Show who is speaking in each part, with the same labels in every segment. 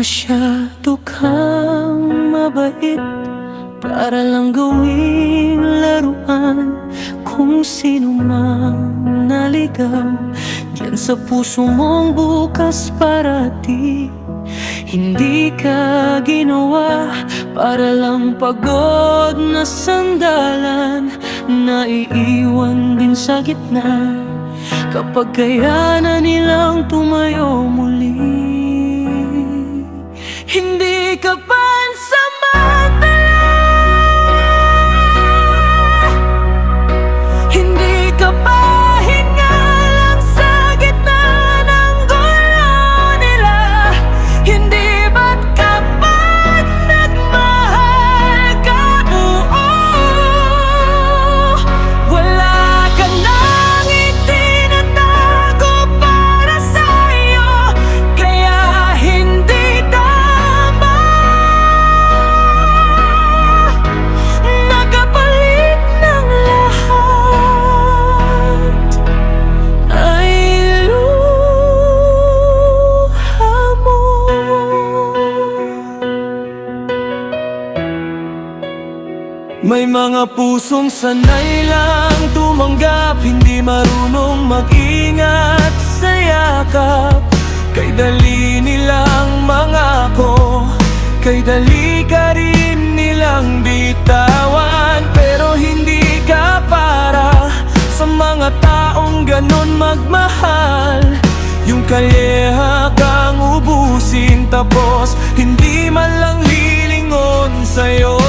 Speaker 1: Masyado kang mabait para lang gawing laruan. Kung sino man naligaw diyan sa puso mong bukas para di. Hindi ka ginawa para lang pagod na sandalan, naiiwan din sa gitna kapag kaya na nilang tumayo muli. Hindi ka pansamantala, hindi ka pahinga lang sa gitna ng gulo nila. Hindi ba't kapag nagmahal ka, wala ka nang itinatago para sa'yo, kaya hindi tama nakapalit ng lahat ay luha mo. May mga pusong sanay lang tumanggap, hindi marunong mag-ingat sa yakap. Kay dali nilang mangako, kay dali ka rin nilang bitawan. Pero hindi ka para sa mga taong ganon magmahal. Yung kalyeha kang ubusin, tapos hindi man lang lilingon sa'yo.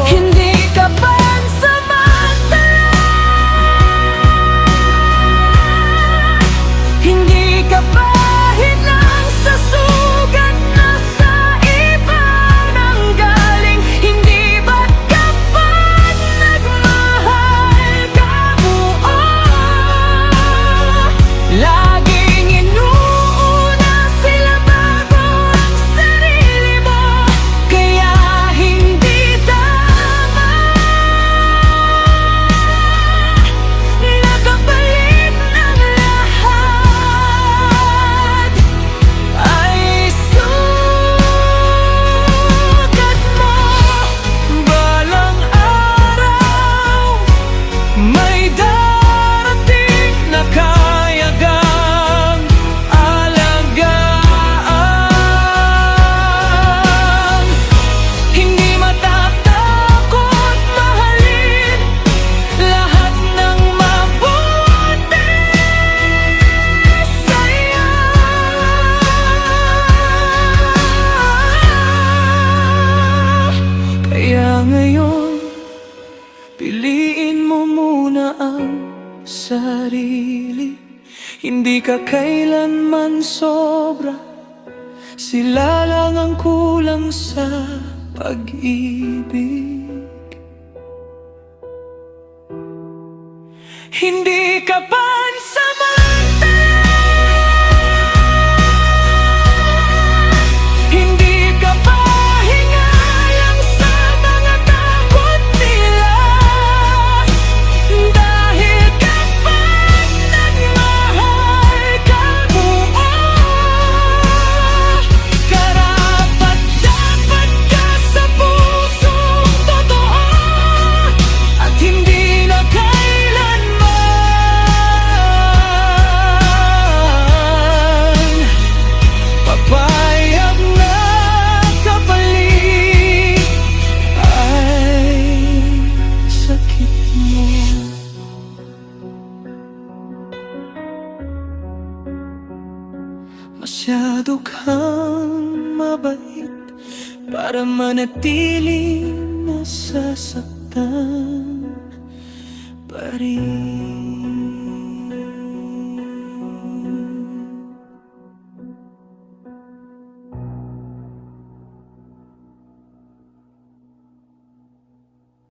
Speaker 1: Hindi ka pansamantala, hindi ka pahinang sa sugat na sa iba nanggaling. Hindi ba't kapag nagmahal ka buo, laging inuuna sila bago ang sarili mo, kaya hindi tama nakapalit ng lahat ay sugat mo. Balang araw may darating na kaya kang alagaan. Hindi matatakot mahalin lahat ng mabuti sa'yo. Kaya ngayon, piliin mo muna ang sarili. Hindi ka kailanman sobra, sila lang ang kulang sa pag-ibig. Hindi ka pansamantala, hindi ka pahinga lang sa mga takot nila. Dahil kapag nagmahal ka buo, karapat-dapat ka sa pusong totoo, at hindi na kailanman papayag na kapalit ay sakit mo. Masyado kang mabait para manatiling nasasaktan pa rin.